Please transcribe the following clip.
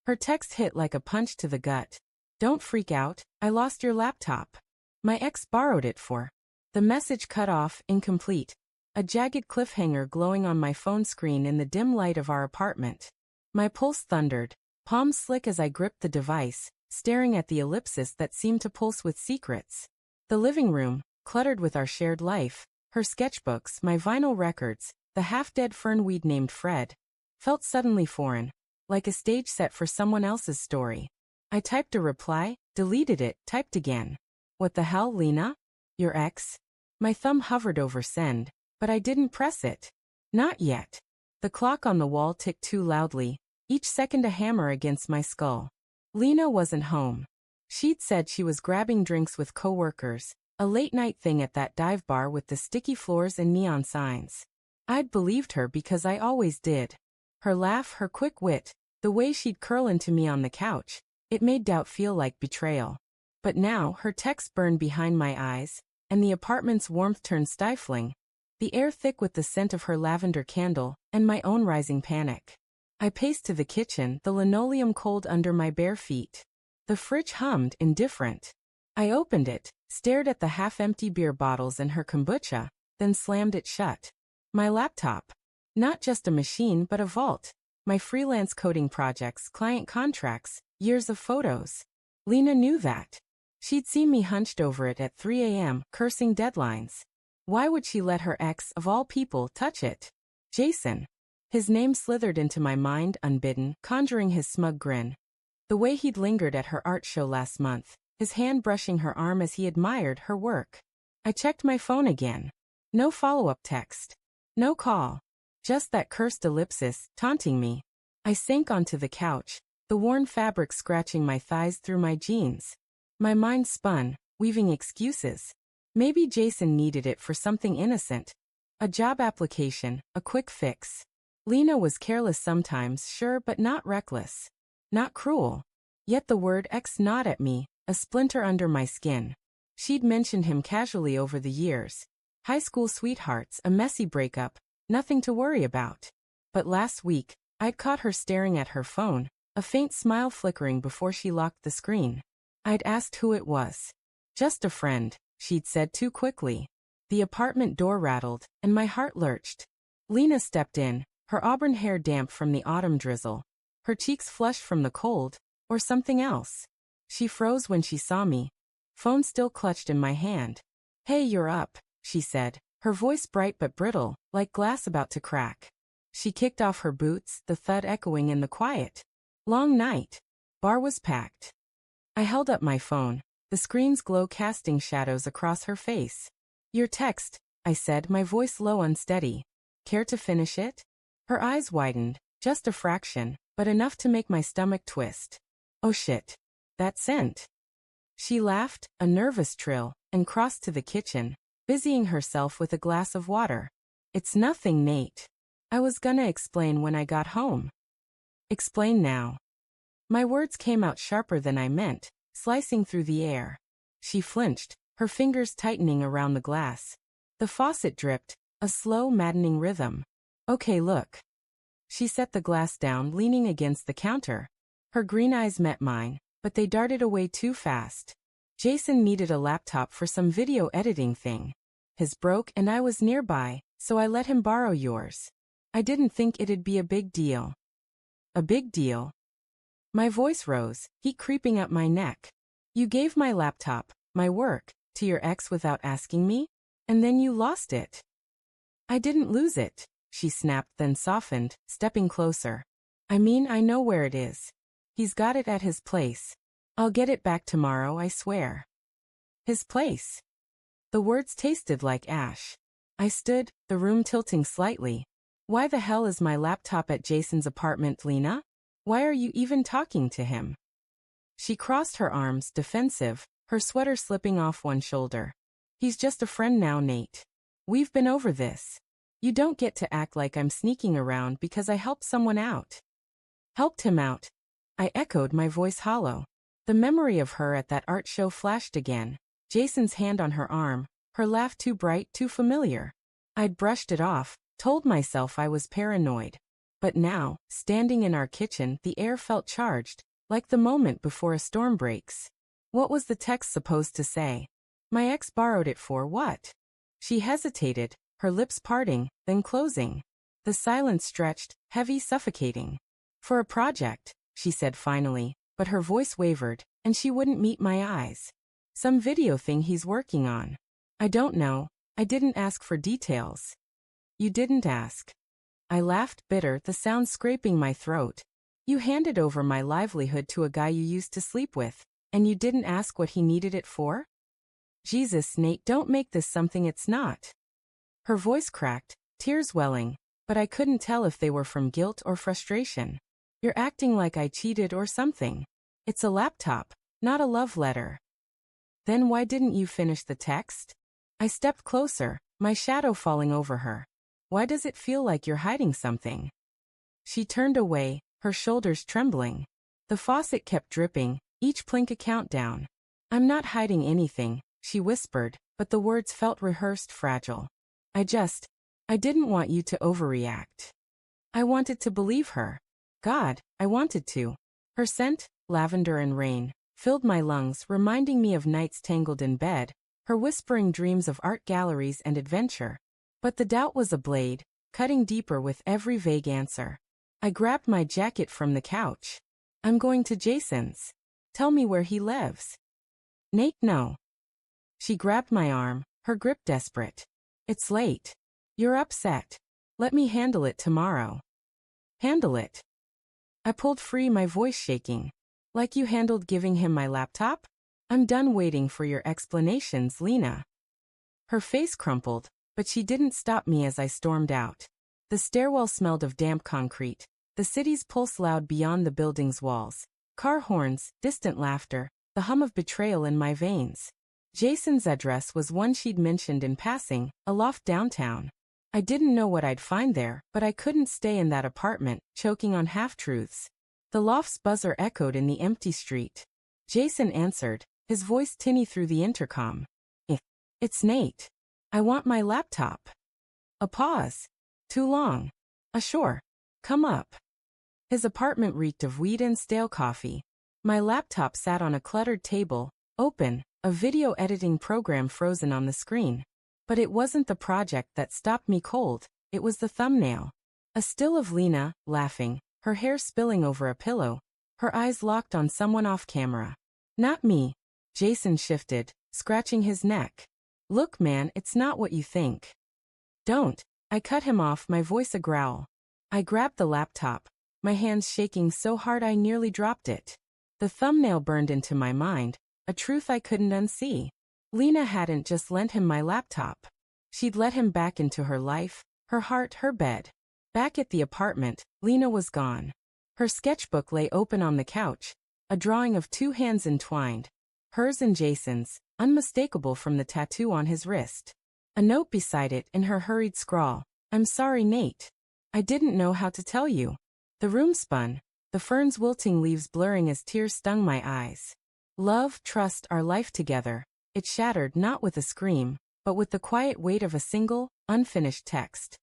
Her text hit like a punch to the gut. Don't freak out, I lost your laptop. My ex borrowed it for. The message cut off, incomplete. A jagged cliffhanger glowing on my phone screen in the dim light of our apartment. My pulse thundered, palms slick as I gripped the device, staring at the ellipsis that seemed to pulse with secrets. The living room, cluttered with our shared life, her sketchbooks, my vinyl records, the half-dead fernweed named Fred, felt suddenly foreign, like a stage set for someone else's story. I typed a reply, deleted it, typed again. What the hell, Lena? Your ex? My thumb hovered over send, but I didn't press it. Not yet. The clock on the wall ticked too loudly, each second a hammer against my skull. Lena wasn't home. She'd said she was grabbing drinks with coworkers, a late-night thing at that dive bar with the sticky floors and neon signs. I'd believed her because I always did. Her laugh, her quick wit, the way she'd curl into me on the couch, it made doubt feel like betrayal. But now her text burned behind my eyes, and the apartment's warmth turned stifling, the air thick with the scent of her lavender candle, and my own rising panic. I paced to the kitchen, the linoleum cold under my bare feet. The fridge hummed, indifferent. I opened it, stared at the half-empty beer bottles and her kombucha, then slammed it shut. My laptop. Not just a machine but a vault. My freelance coding projects, client contracts, years of photos. Lena knew that. She'd seen me hunched over it at 3 a.m., cursing deadlines. Why would she let her ex, of all people, touch it? Jason. His name slithered into my mind unbidden, conjuring his smug grin. The way he'd lingered at her art show last month, his hand brushing her arm as he admired her work. I checked my phone again. No follow-up text. No call. Just that cursed ellipsis, taunting me. I sank onto the couch, the worn fabric scratching my thighs through my jeans. My mind spun, weaving excuses. Maybe Jason needed it for something innocent. A job application, a quick fix. Lena was careless sometimes, sure, but not reckless. Not cruel. Yet the word ex gnawed at me, a splinter under my skin. She'd mentioned him casually over the years. High school sweethearts, a messy breakup, nothing to worry about. But last week, I'd caught her staring at her phone, a faint smile flickering before she locked the screen. I'd asked who it was. Just a friend, she'd said too quickly. The apartment door rattled, and my heart lurched. Lena stepped in, her auburn hair damp from the autumn drizzle, her cheeks flushed from the cold, or something else. She froze when she saw me. Phone still clutched in my hand. Hey, you're up, she said, her voice bright but brittle, like glass about to crack. She kicked off her boots, the thud echoing in the quiet. Long night. Bar was packed. I held up my phone, the screen's glow casting shadows across her face. Your text, I said, my voice low, unsteady. Care to finish it? Her eyes widened, just a fraction, but enough to make my stomach twist. Oh shit. That scent. She laughed, a nervous trill, and crossed to the kitchen, busying herself with a glass of water. It's nothing, Nate. I was gonna explain when I got home. Explain now. My words came out sharper than I meant, slicing through the air. She flinched, her fingers tightening around the glass. The faucet dripped, a slow, maddening rhythm. Okay, look. She set the glass down, leaning against the counter. Her green eyes met mine, but they darted away too fast. Jason needed a laptop for some video editing thing. His broke and I was nearby, so I let him borrow yours. I didn't think it'd be a big deal. A big deal? My voice rose, heat creeping up my neck. You gave my laptop, my work, to your ex without asking me? And then you lost it. I didn't lose it, she snapped, then softened, stepping closer. I mean, I know where it is. He's got it at his place. I'll get it back tomorrow, I swear. His place. The words tasted like ash. I stood, the room tilting slightly. Why the hell is my laptop at Jason's apartment, Lena? Why are you even talking to him? She crossed her arms, defensive, her sweater slipping off one shoulder. He's just a friend now, Nate. We've been over this. You don't get to act like I'm sneaking around because I helped someone out. Helped him out. I echoed, my voice hollow. The memory of her at that art show flashed again. Jason's hand on her arm, her laugh too bright, too familiar. I'd brushed it off, told myself I was paranoid. But now, standing in our kitchen, the air felt charged, like the moment before a storm breaks. What was the text supposed to say? My ex borrowed it for what? She hesitated, her lips parting, then closing. The silence stretched, heavy, suffocating. For a project, she said finally, but her voice wavered, and she wouldn't meet my eyes. Some video thing he's working on. I don't know. I didn't ask for details. You didn't ask. I laughed, bitter, the sound scraping my throat. You handed over my livelihood to a guy you used to sleep with, and you didn't ask what he needed it for? Jesus, Nate, don't make this something it's not. Her voice cracked, tears welling, but I couldn't tell if they were from guilt or frustration. You're acting like I cheated or something. It's a laptop, not a love letter. Then why didn't you finish the text? I stepped closer, my shadow falling over her. Why does it feel like you're hiding something? She turned away, her shoulders trembling. The faucet kept dripping, each plink a countdown. I'm not hiding anything, she whispered, but the words felt rehearsed, fragile. I didn't want you to overreact. I wanted to believe her. God, I wanted to. Her scent, lavender and rain, filled my lungs, reminding me of nights tangled in bed, her whispering dreams of art galleries and adventure. But the doubt was a blade, cutting deeper with every vague answer. I grabbed my jacket from the couch. I'm going to Jason's. Tell me where he lives. Nate, no. She grabbed my arm, her grip desperate. It's late. You're upset. Let me handle it tomorrow. Handle it? I pulled free, my voice shaking. Like you handled giving him my laptop? I'm done waiting for your explanations, Lena. Her face crumpled, but she didn't stop me as I stormed out. The stairwell smelled of damp concrete. The city's pulse loud beyond the building's walls. Car horns, distant laughter, the hum of betrayal in my veins. Jason's address was one she'd mentioned in passing, a loft downtown. I didn't know what I'd find there, but I couldn't stay in that apartment, choking on half-truths. The loft's buzzer echoed in the empty street. Jason answered, his voice tinny through the intercom. It's Nate. I want my laptop. A pause. Too long. Sure. Come up. His apartment reeked of weed and stale coffee. My laptop sat on a cluttered table, open, a video editing program frozen on the screen. But it wasn't the project that stopped me cold, it was the thumbnail. A still of Lena, laughing, her hair spilling over a pillow, her eyes locked on someone off camera. Not me. Jason shifted, scratching his neck. Look, man, it's not what you think. Don't. I cut him off, my voice a growl. I grabbed the laptop, my hands shaking so hard I nearly dropped it. The thumbnail burned into my mind, a truth I couldn't unsee. Lena hadn't just lent him my laptop. She'd let him back into her life, her heart, her bed. Back at the apartment, Lena was gone. Her sketchbook lay open on the couch, a drawing of two hands entwined, hers and Jason's, unmistakable from the tattoo on his wrist. A note beside it in her hurried scrawl. I'm sorry, Nate. I didn't know how to tell you. The room spun, the fern's wilting leaves blurring as tears stung my eyes. Love, trust, our life together. It shattered not with a scream, but with the quiet weight of a single, unfinished text.